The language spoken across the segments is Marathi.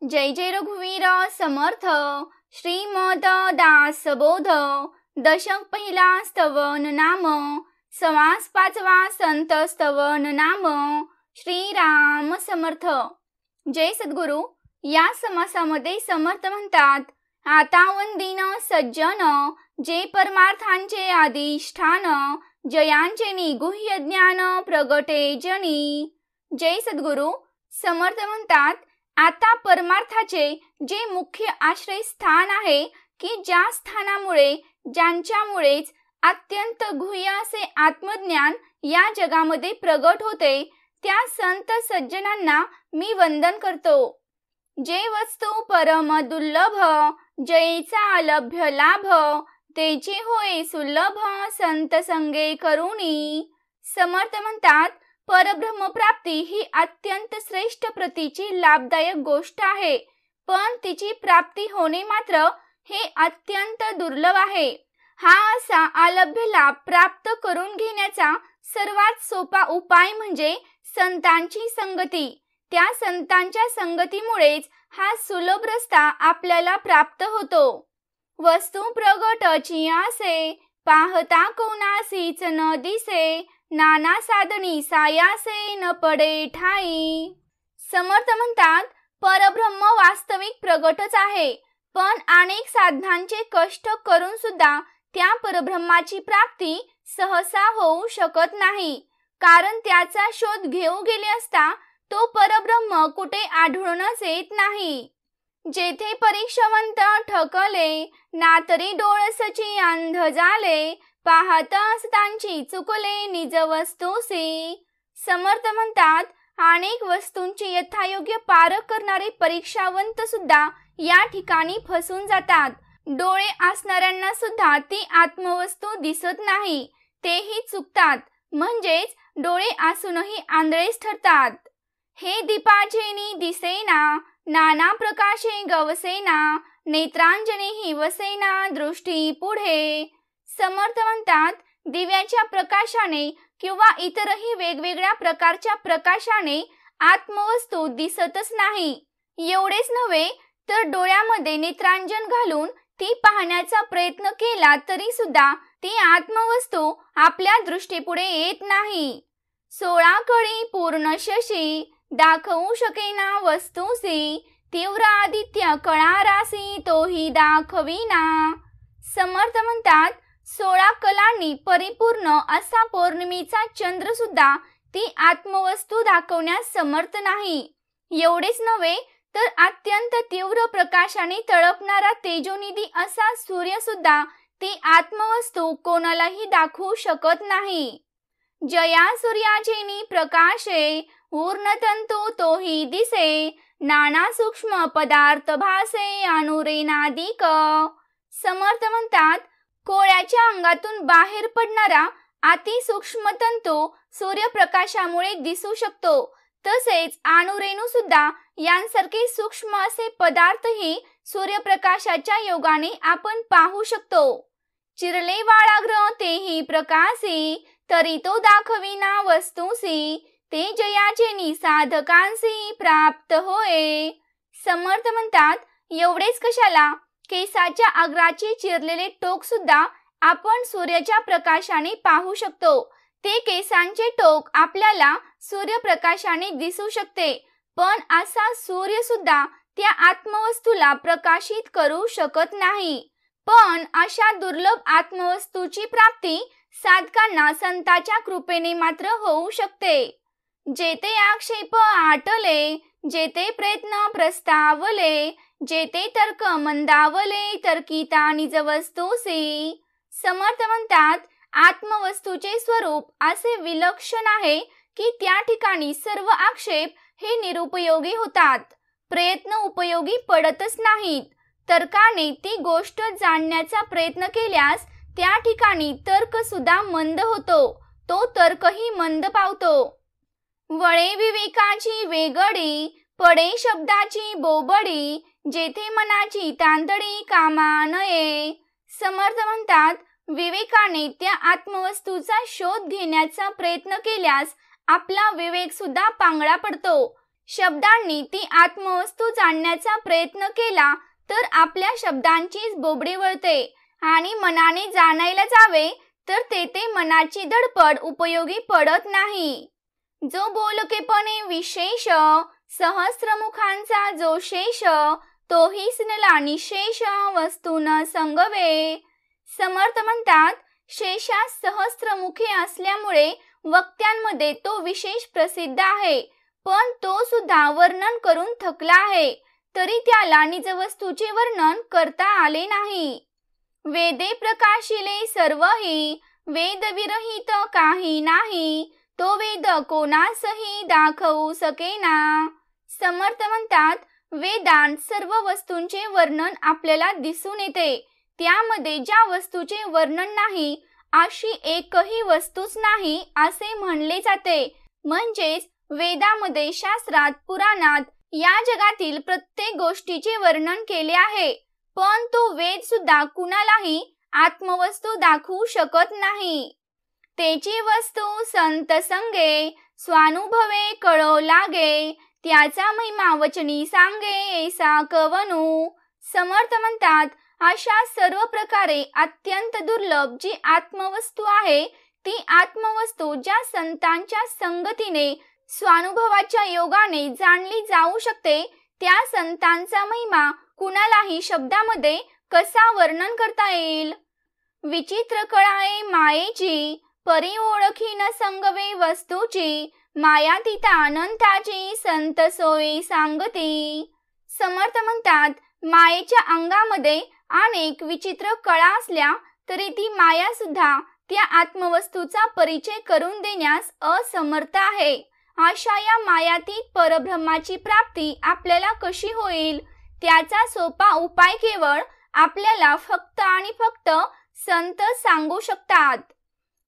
जय जय रघुवीर समर्थ श्रीमद दासबोध दशक पहिला स्तवन नाम समास पाचवा संत स्तवन नाम श्रीराम समर्थ। जय सद्गुरु। या समासामध्ये समर्थ म्हणतात, आता वंदीन सज्जन जे परमार्थांचे अधिष्ठान जयांचे निगुह्य ज्ञान प्रगटे जनी। जय सद्गुरु। समर्थ म्हणतात, आता परमार्थाचे जे मुख्य आश्रय स्थान आहे की ज्या स्थानामुळे ज्यांच्यामुळेच अत्यंत गुह्य असे आत्मज्ञान या जगामध्ये प्रगट होते, त्या संत सज्जनांना मी वंदन करतो। जे वस्तू परम दुर्लभ जयेचा अलभ्य लाभ तेचे होय सुलभ संत संगे करुणी। समर्थ म्हणतात, परब्रह्म प्राप्ती ही अत्यंत श्रेष्ठ प्रतीची लाभदायक गोष्ट आहे, पण तिची प्राप्ती होणे मात्र हे अत्यंत दुर्लभ आहे। हा असा अलभ्य लाभ प्राप्त करून घेण्याचा सर्वात सोपा उपाय म्हणजे संतांची संगती। त्या संतांच्या संगतीमुळेच हा सुलभ रस्ता आपल्याला प्राप्त होतो। वस्तू प्रगटची आसे पाहता कोणासीच न दिसे नाना साधनी सायासे न पडे ठाई। समर्थ म्हणतात, परब्रह्म वास्तविक प्रगटच आहे, पण अनेक साधनांचे कष्ट करून सुद्धा त्या परब्रह्माची प्राप्ती सहसा होऊ शकत नाही, कारण त्याचा शोध घेऊ गेले असता तो परब्रह्म कुठे आढळूनच येत नाही। जेथे परीक्षावंत ठकले ना तरी डोळसची अंध झाले पाहता असतांची चुकले निज वस्तूसी। समर्थ म्हणतात, अनेक वस्तूंची यथायोग्य पारख करणारे परीक्षावंत सुद्धा या ठिकाणी फसून जातात। डोळे असणाऱ्यांना सुद्धा ती आत्मवस्तू दिसत नाही, तेही चुकतात, म्हणजेच डोळे असूनही आंधळेच ठरतात। हे दीपाचेनी दिसेना नाना प्रकाशे गवसेना नेत्रांजनेही वसेना दृष्टी पुढे। समर्थ म्हणतात, दिव्याच्या प्रकाशाने किंवा इतरही वेगवेगळ्या प्रकारच्या प्रकाशाने आत्मवस्तू दिसतच नाही। एवढेच नव्हे तर डोळ्यामध्ये नेत्रांजन घालून ती पाहण्याचा प्रयत्न केला तरी सुद्धा ती आत्मवस्तू आपल्या दृष्टीपुढे येत नाही। 16 कळी पूर्ण शशी दाखवू शकेना वस्तूसी तीव्र आदित्य कळारासी तोही दाखविना। समर्थ म्हणतात, 16 कलांनी परिपूर्ण असा पौर्णिमेचा चंद्र सुद्धा ती आत्मवस्तू दाखवण्यास समर्थ नाही। एवढेच नव्हे तर अत्यंत तीव्र प्रकाशाने तळपणारा तेजोनिधी असा सूर्य सुद्धा ती आत्मवस्तू कोणालाही दाखवू शकत नाही। जया सूर्याचेनी प्रकाशे ऊर्णतंतू तोही दिसे नाना सूक्ष्म पदार्थ भासे अनुरेनादिक। समर्थ म्हणतात, कोळ्याच्या अंगातून बाहेर पडणारा अतिसूक्ष्म तंतू सूर्यप्रकाशामुळे दिसू शकतो, तसेच अणुरेणू सुद्धा यांसारखे सूक्ष्म असे पदार्थही सूर्यप्रकाशाच्या योगाने आपण पाहू शकतो। चिरले वाळाग्र तेही प्रकाशी तरी तो दाखविना वस्तूसी ते जयाचे साधकांसी प्राप्त होय। समर्थ म्हणतात, एवढेच कशाला, केसाच्या अग्राचे चिरलेले टोक सुद्धा आपण सूर्याच्या प्रकाशाने पाहू शकतो। ते केसांचे टोक आपल्याला सूर्यप्रकाशाने दिसू शकते, पण असा सूर्य सुद्धा त्या आत्मवस्तूला प्रकाशित करू शकत नाही। पण अशा दुर्लभ आत्मवस्तूची प्राप्ती साधकांना संतांच्या कृपेने मात्र होऊ शकते। जेते आक्षेप आटले जेते प्रयत्न प्रस्तावले जेते तर्क मंदावले तर्किता निज वस्तूसी। समर्थ म्हणतात, आत्मवस्तूचे स्वरूप असे विलक्षण आहे की त्या ठिकाणी सर्व आक्षेप हे निरुपयोगी होतात, प्रयत्न उपयोगी पडतच नाहीत। तर्काने ती गोष्ट जाणण्याचा प्रयत्न केल्यास त्या ठिकाणी तर्क सुद्धा मंद होतो, तो तर्कही मंद पावतो। वळे विवेकाची वेगडी पडे शब्दाची बोबडी जेथे मनाची तांतडी कामा नये। समर्थ म्हणतात, विवेकाने त्या आत्मवस्तूचा शोध घेण्याचा प्रयत्न केल्यास आपला विवेक सुद्धा पांगळा पडतो, शब्दांनी ती आत्मवस्तू जाणण्याचा प्रयत्न केला तर आपल्या शब्दांचीच बोबडी वळते आणि मनाने जाणायला जावे तर तेथे मनाची धडपड उपयोगी पडत नाही. जो बोलकेपणे विशेष सहस्त्रमुखांचा जो शेष तोही स्नला निशेष वस्तू न संगवे. समर्थ म्हणतात, शेषा सहस्त्रमुखे असल्यामुळे वक्त्यांमध्ये तो विशेष प्रसिद्ध आहे, पण तो सुद्धा वर्णन करून थकला आहे, तरी त्याला निजवस्तूचे वर्णन करता आले नाही. वेदे प्रकाशिले सर्वही, वेद विरहित काही नाही, तो वेद कोणासही दाखवू सकेना. समर्थ म्हणतात, वेदांत सर्व वस्तूंचे वर्णन आपल्याला दिसून येते. त्यामध्ये ज्या वस्तूचे वर्णन नाही अशी एकही वस्तूच नाही असे म्हणले जाते. म्हणजेच वेदामध्ये, शास्त्रात, पुराणात या जगातील प्रत्येक गोष्टीचे वर्णन केले आहे, पण तो वेद सुद्धा कुणालाही आत्मवस्तू दाखवू शकत नाही. तेची वस्तू संत संगे, स्वानुभवे कळो लागे, त्याचा महिमा वचनी सांगे ऐसा कवनू. समर्थ म्हणतात, अशा सर्व प्रकारे अत्यंत दुर्लभ जी आत्मवस्तू आहे, ती आत्मवस्तू ज्या संतांच्या संगतीने, स्वानुभवाच्या योगाने जाणली जाऊ शकते, त्या संतांचा महिमा कुणालाही शब्दामध्ये कसा वर्णन करता येईल. विचित्र कळाए मायेची, परी ओळखी न संगवे वस्तूची, मायातीता अनंताची संत सोयी सांगती. समर्थ म्हणतात, मायेच्या अंगामध्ये अनेक विचित्र कळा असल्या तरी ती माया सुद्धा त्या आत्मवस्तूचा परिचय करून देण्यास असमर्थ आहे. अशा या मायातीत परब्रह्माची प्राप्ती आपल्याला कशी होईल, त्याचा सोपा उपाय केवळ आपल्याला फक्त आणि फक्त संत सांगू शकतात.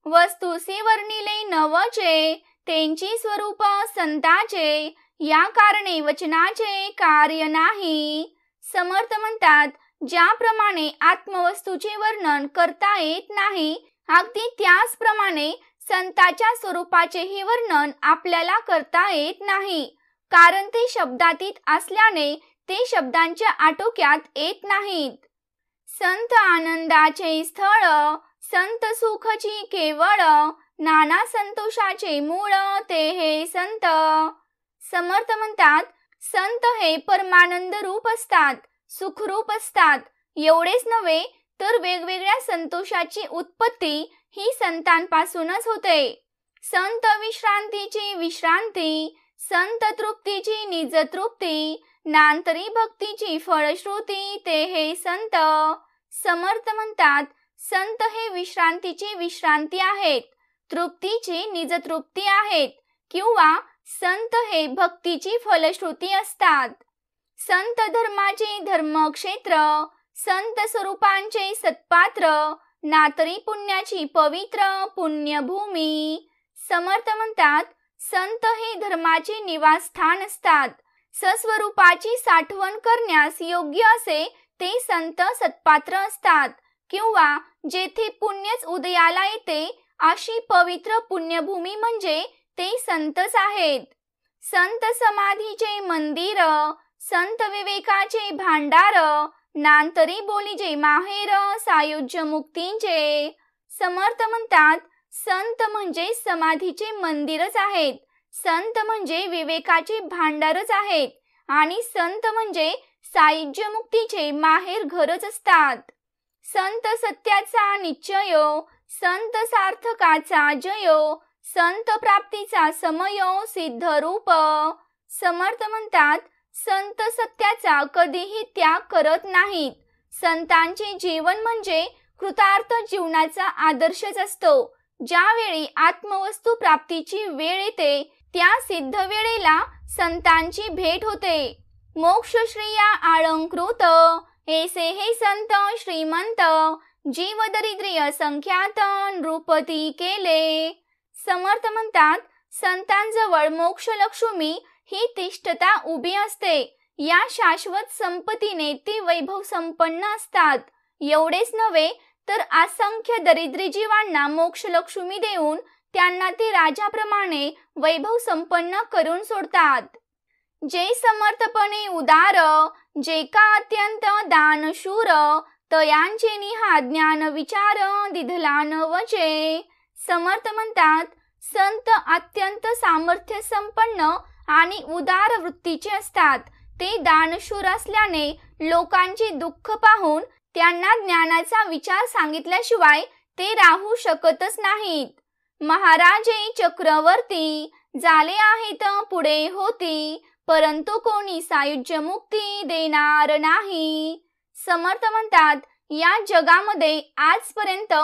वस्तूसी वर्णिले नवचे, त्यांची स्वरूप संताचे, या कारणे वचनाचे कार्य नाही. समर्थ म्हणतात, ज्याप्रमाणे आत्मवस्तूचे वर्णन करता येत नाही, अगदी त्याचप्रमाणे संताच्या स्वरूपाचेही वर्णन आपल्याला करता येत नाही, कारण ते शब्दातीत असल्याने ते शब्दांच्या आटोक्यात येत नाहीत. संत आनंदाचे स्थळ, संत सुखची केवळ, नाना संतोषाचे मूळ ते हे संत. समर्थ म्हणतात, संत हे परमानंद रूप असतात, सुखरूप असतात. एवढेच नव्हे तर वेगवेगळ्या संतोषाची उत्पत्ती ही संतांपासूनच होते. संत विश्रांतीची विश्रांती, संत तृप्तीची निज तृप्ती, नांतरी भक्तीची फळश्रुती ते हे संत. समर्थ म्हणतात, संत हे विश्रांतीची विश्रांती आहेत, तृप्तीची निज तृप्ती आहेत, किंवा संत हे भक्तीची फलश्रुती असतात. संत धर्माचे धर्मक्षेत्र, संत स्वरूपांचे सत्पात्र, नातरी पुण्याची पवित्र पुण्यभूमी. समर्थ म्हणतात, संत हे धर्माचे निवासस्थान असतात. सस्वरूपाची साठवण करण्यास योग्य असे ते संत सत्पात्र असतात, किंवा जेथे पुण्यच उदयाला येते अशी पवित्र पुण्यभूमी म्हणजे ते संतच आहेत. संत समाधीचे मंदिर, संत विवेकाचे भांडार, नांतरी बोलीजे माहेर सायुज्य मुक्तींचे. समर्थ म्हणतात, संत म्हणजे समाधीचे मंदिरच आहेत, संत म्हणजे विवेकाचे भांडारच आहेत, आणि संत म्हणजे सायुज्य मुक्तीचे माहेर घरच असतात. संत सत्याचा निश्चयो, संत सार्थकाचा जयो, संत प्राप्तीचा समयो सिद्ध रूप. समर्थ म्हणतात, संत सत्याचा कधीही त्याग करत नाहीत. संतांचे जीवन म्हणजे कृतार्थ जीवनाचा आदर्शच असतो. ज्यावेळी आत्मवस्तू प्राप्तीची वेळ येते त्या सिद्ध वेळेला संतांची भेट होते. मोक्ष श्रिया आळंकृत, ऐसे हे संत श्रीमंत, जीव दरिद्रिय संख्यात नृपती केले. समर्थ म्हणतात, संतांजवळ मोक्ष लक्ष्मी ही तिष्ठता उभी असते. या शाश्वत संपत्तीने ती वैभव संपन्न असतात. एवढेच नव्हे तर असंख्य दरिद्री जीवांना मोक्ष लक्ष्मी देऊन त्यांना ते राजाप्रमाणे वैभव संपन्न करून सोडतात. जे समर्थपणे उदार, जे का अत्यंत दानशूर, तयांचे हा ज्ञान विचार दिधला न वचे. समर्थ म्हणतात, संत अत्यंत सामर्थ्य संपन्न आणि उदार वृत्तीचे असतात. ते दानशूर असल्याने लोकांचे दुःख पाहून त्यांना ज्ञानाचा विचार सांगितल्याशिवाय ते राहू शकतच नाहीत. महाराजे चक्रवर्ती झाले आहेत पुढे होती, परंतु कोणी सायुज्य मुक्ती देणार नाही. समर्थ म्हणतात, या जगामध्ये आजपर्यंत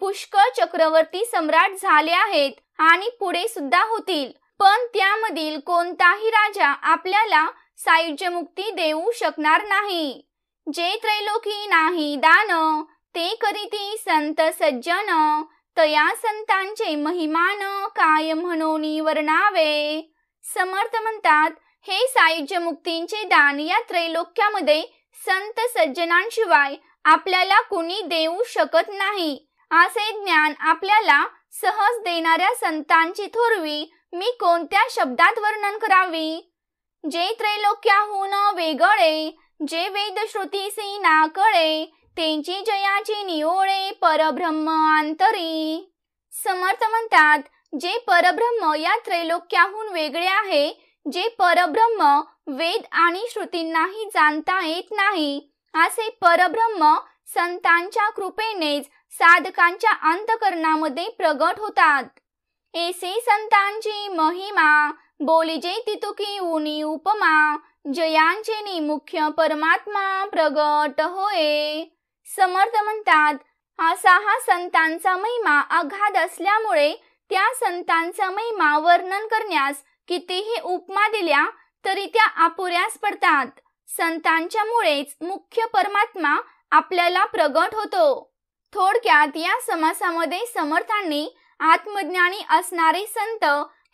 पुष्कळ चक्रवर्ती सम्राट झाले आहेत आणि पुढे सुद्धा होतील, पण त्यामधील कोणताही राजा आपल्याला सायुज्य मुक्ती देऊ शकणार नाही. जे त्रैलोकी नाही दान, ते करीती संत सज्जन, तया संतांचे महिमान काय म्हणून वर्णावे. समर्थ म्हणतात, हे सायुज्य मुक्तींचे दान या त्रैलोक्यामध्ये संत सज्जनांशिवाय आपल्याला कुणी देऊ शकत नाही. असे ज्ञान आपल्याला सहज देणाऱ्या संतांची थोरवी मी कोणत्या शब्दात वर्णन करावी. जे त्रैलोक्याहून वेगळे, जे वेदश्रुतीसी ना कळे, त्यांची जयाची निओळे परब्रह्म अंतरी. समर्थ म्हणतात, जे परब्रह्म या त्रैलोक्याहून वेगळे आहे, जे परब्रह्म वेद आणि श्रुतींनाही जाणता येत नाही, असे परब्रह्म संतांच्या कृपेनेच साधकांच्या अंतकरणामध्ये प्रगट होतात. ऐसे संतांची महिमा, बोलिजे तितुकी उनी उपमा, जयांचे मुख्य परमात्मा प्रगट होय. समर्थ म्हणतात, असा हा संतांचा महिमा अगाध असल्यामुळे त्या संतांचा महिमा वर्णन करण्यास कितीही उपमा दिल्या तरी त्या अपुऱ्याच पडतात. संतांच्यामुळेच मुख्य परमात्मा आपल्याला प्रगट होतो. थोडक्यात या समासामध्ये समर्थांनी आत्मज्ञानी असणारे संत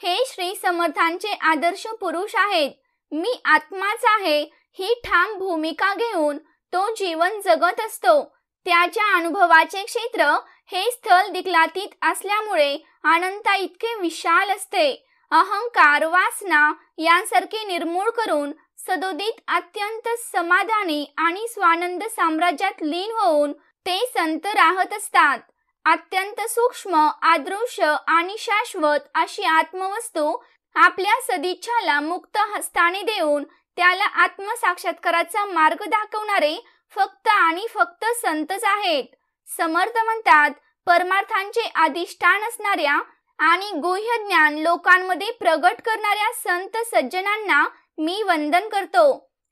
हे श्री समर्थांचे आदर्श पुरुष आहेत. मी आत्माच आहे ही ठाम भूमिका घेऊन तो जीवन जगत असतो. त्याच्या अनुभवाचे क्षेत्र हे स्थल दिक्लातीत असल्यामुळे अनंता इतके विशाल असते. अहंकार, वासना यांसारखे निर्मूळ करून सदोदित अत्यंत समाधानी आणि स्वानंद साम्राज्यात लीन होऊन ते संत राहत असतात. अत्यंत सूक्ष्म, अदृश्य आणि शाश्वत अशी आत्मवस्तू आपल्या सदिच्छाला मुक्त हस्ताने देऊन त्याला आत्मसाक्षात्काराचा मार्ग दाखवणारे फक्त आणि फक्त संतच आहेत. समर्थ म्हणतात, परमार्थांचे अधिष्ठान असणाऱ्या आणि गुह्य ज्ञान लोकांमध्ये प्रगट करणाऱ्या संत सज्जनांना मी वंदन करतो.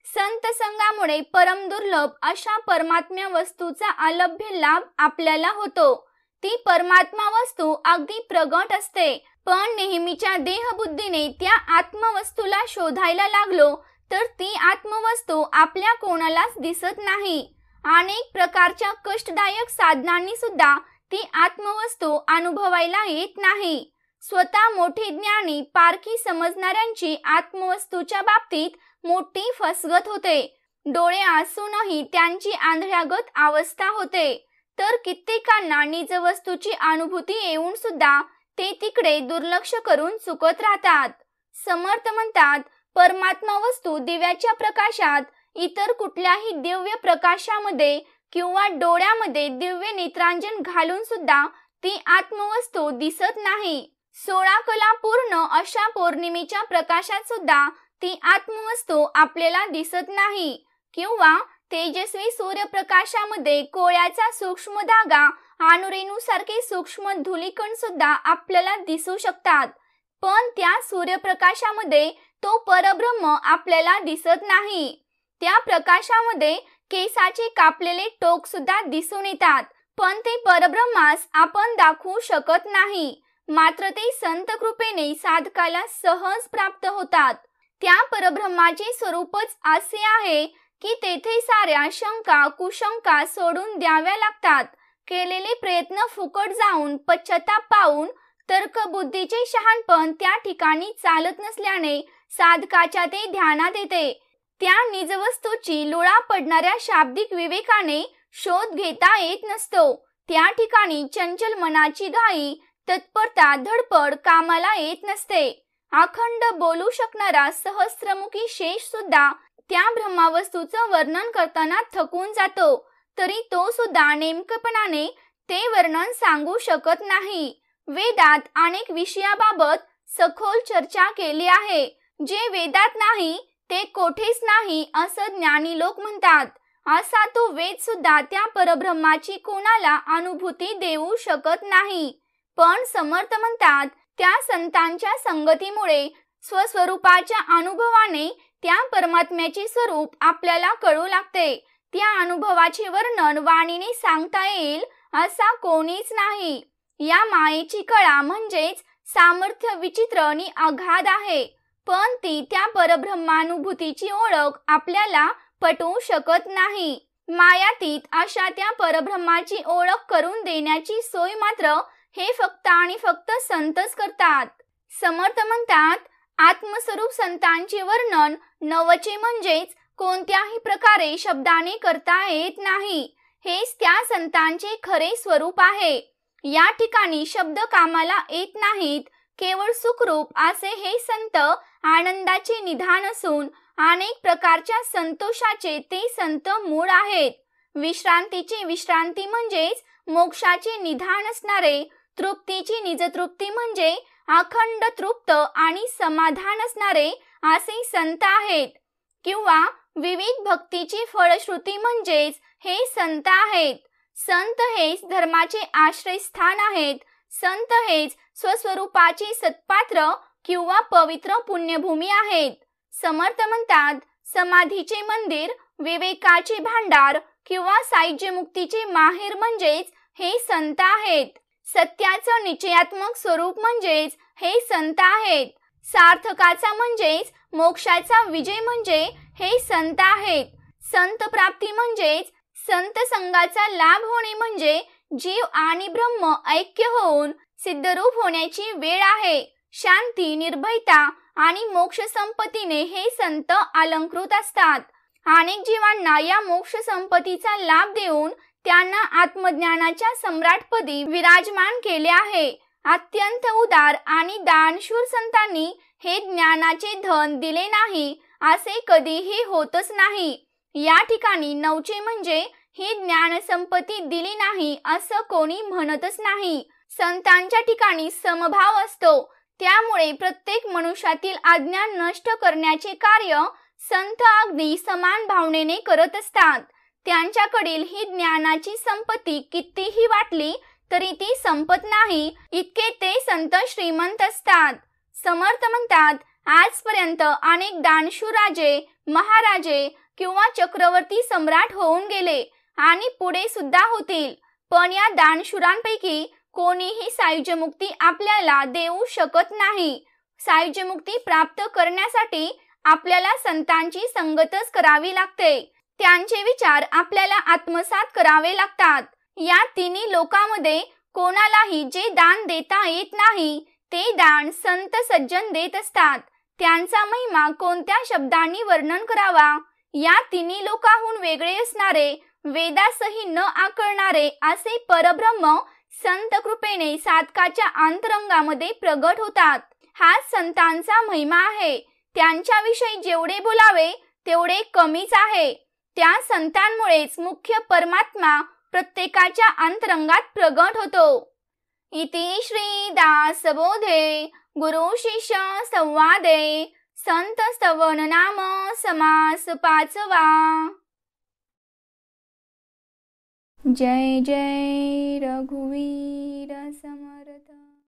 संत संगामुळे परम दुर्लभ अशा परमात्म्या वस्तूचा अलभ्य लाभ आपल्याला होतो. ती परमात्मा वस्तू अगदी प्रगट असते, पण नेहमीच्या देहबुद्धीने त्या आत्मवस्तूला शोधायला लागलो तर ती आत्मवस्तू आपल्या कोणालाच दिसत नाही. अनेक प्रकारच्या कष्टदायक साधनांनी सुद्धा ती आत्मवस्तू अनुभवायला येत नाही. स्वतः मोठे ज्ञानी पारखी समजणाऱ्यांची आत्मवस्तूच्या बाबतीत मोठी फसगत होते. डोळे असूनही त्यांची आंधळ्यागत अवस्था होते, तर कित्येकांना निज वस्तूची अनुभूती येऊन सुद्धा ते तिकडे दुर्लक्ष करून चुकत राहतात. समर्थ म्हणतात, परमात्मा वस्तू दिव्याच्या प्रकाशात इतर कुठल्याही दिव्य प्रकाशामध्ये किंवा डोळ्यामध्ये दिव्य नेत्रांजन घालून सुद्धा ती आत्मवस्तू दिसत नाही. 16 कला पूर्ण अशा पौर्णिमेच्या प्रकाशात सुद्धा ती आत्मवस्तू आपल्याला दिसत नाही. किंवा तेजस्वी सूर्यप्रकाशामध्ये कोळ्याचा सूक्ष्म धागा आणि रेणूसारखे सूक्ष्म धूलिकण सुद्धा आपल्याला दिसू शकतात, पण त्या सूर्यप्रकाशामध्ये तो परब्रह्म आपल्याला दिसत नाही. त्या प्रकाशामध्ये केसाचे कापलेले टोक सुद्धा दिसून येतात, पण ते परब्रह्मास आपण दाखवू शकत नाही. मात्र ते संत कृपेने साधकाला सहज प्राप्त होतात. त्या परब्रह्माचे स्वरूपच असे आहे की तेथे साऱ्या शंका कुशंका सोडून द्याव्या लागतात. केलेले प्रयत्न फुकट जाऊन पश्चाताप पाहून तर्कबुद्धीचे शहाणपण त्या ठिकाणी चालत नसल्याने साधकाच्या ते ध्यानात येते. त्या निजवस्तूची लुळा पडणाऱ्या शाब्दिक विवेकाने शोध घेता येत नसतो. त्या ठिकाणी चंचल मनाची घाई, तत्परता, धडपड कामाला येत नसते. अखंड बोलू शकणारा सहस्त्रमुखी शेष सुद्धा त्या ब्रह्मावस्तूचं वर्णन करताना थकून जातो, तरी तो सुद्धा नेमकेपणाने ते वर्णन सांगू शकत नाही. वेदात अनेक विषयाबाबत सखोल चर्चा केली आहे. जे वेदात नाही ते कोठेच नाही असं ज्ञानी लोक म्हणतात. असा तो वेद सुद्धा त्या परब्रह्माची कोणाला अनुभूती देऊ शकत नाही. पण समर्थ म्हणतात, त्या संतांच्या संगतीमुळे स्वस्वरूपाच्या अनुभवाने त्या परमात्म्याचे स्वरूप आपल्याला कळू लागते. त्या अनुभवाचे वर्णन वाणीने सांगता येईल असा कोणीच नाही. या मायेची कळा म्हणजेच सामर्थ्य विचित्र आणि अगाध आहे, पण ती त्या परब्रह्मानुभूतीची ओळख आपल्याला पटवू शकत नाही. मायातीत अशा त्या परब्रह्माची ओळख करून देण्याची सोय मात्र हे फक्त आणि फक्त संतच करतात. समर्थ म्हणतात, आत्मस्वरूप संतांचे वर्णन नवचे म्हणजेच कोणत्याही प्रकारे शब्दाने करता येत नाही. हेच त्या संतांचे खरे स्वरूप आहे. या ठिकाणी शब्द कामाला येत नाहीत. केवळ सुखरूप असे हे संत आनंदाचे निधान असून अनेक प्रकारच्या संतोषाचे ते संत मूळ आहेत. विश्रांतीची विश्रांती म्हणजेच मोक्षाचे निधान असणारे, तृप्तीची निजतृप्ती म्हणजे अखंड तृप्त आणि समाधान असणारे असे संत आहेत. किंवा विविध भक्तीची फळश्रुती म्हणजेच हे संत आहेत. संत हेच धर्माचे आश्रयस्थान आहेत. संत हेच स्वस्वरूपाचे सत्पात्र किंवा पवित्र पुण्यभूमी आहेत. समर्थ म्हणतात, समाधीचे मंदिर, विवेकाचे भांडार किंवा सायुज्य मुक्तीचे माहेर म्हणजेच हे संत आहेत. सत्याचं निश्चयात्मक स्वरूप म्हणजेच हे संत आहेत. सार्थकाचा म्हणजेच मोक्षाचा विजय म्हणजे हे संत आहेत. संत प्राप्ती म्हणजेच संत संघाचा लाभ होणे म्हणजे जीव आणि ब्रह्म ऐक्य होऊन सिद्धरूप होण्याची वेळ आहे. शांती, निर्भयता आणि मोक्ष संपत्तीने हे संत अलंकृत असतात. अनेक जीवांना या मोक्ष संपत्तीचा लाभ देऊन त्यांना आत्मज्ञानाच्या सम्राटपदी विराजमान केले आहे. अत्यंत उदार आणि दानशूर संतांनी हे ज्ञानाचे धन दिले नाही असे कधीही होतच नाही. या ठिकाणी नवचे म्हणजे ही ज्ञानसंपत्ती दिली नाही असं कोणी म्हणतच नाही. संतांच्या ठिकाणी समभाव असतो. त्यामुळे प्रत्येक मनुष्यातील अज्ञान नष्ट करण्याचे कार्य संत अगदी समान भावनेने करत असतात. त्यांच्याकडील ही ज्ञानाची संपत्ती कितीही वाटली तरी ती संपत नाही, इतके ते संत श्रीमंत असतात. समर्थ म्हणतात, आजपर्यंत अनेक दानशूर राजे, महाराजे किंवा चक्रवर्ती सम्राट होऊन गेले आणि पुढे सुद्धा होतील, पण या दानशूरांपैकी कोणीही सायुज्यमुक्ती आपल्याला देऊ शकत नाही. सायुज्यमुक्ती प्राप्त करण्यासाठी आपल्याला संतांची संगतच करावी लागते. त्यांचे विचार आपल्याला आत्मसात करावे लागतात. या तिन्ही लोकांमध्ये कोणालाही जे दान देता येत नाही ते दान संत सज्जन देत असतात. त्यांचा महिमा कोणत्या शब्दांनी वर्णन करावा. या तिन्ही लोकांहून वेगळे असणारे, वेदासही न आकळणारे असे परब्रह्म संत कृपेने साधकाच्या अंतरंगामध्ये प्रगट होतात. हा संतांचा महिमा आहे. त्यांच्याविषयी जेवढे बोलावे तेवढे कमीच आहे. त्या संतांमुळेच मुख्य परमात्मा प्रत्येकाच्या अंतरंगात प्रगट होतो. इति श्री दासबोधे गुरु शिष्य संवादे संत स्तवन नाम समास 5वा. जय जय रघुवीर समर्थ.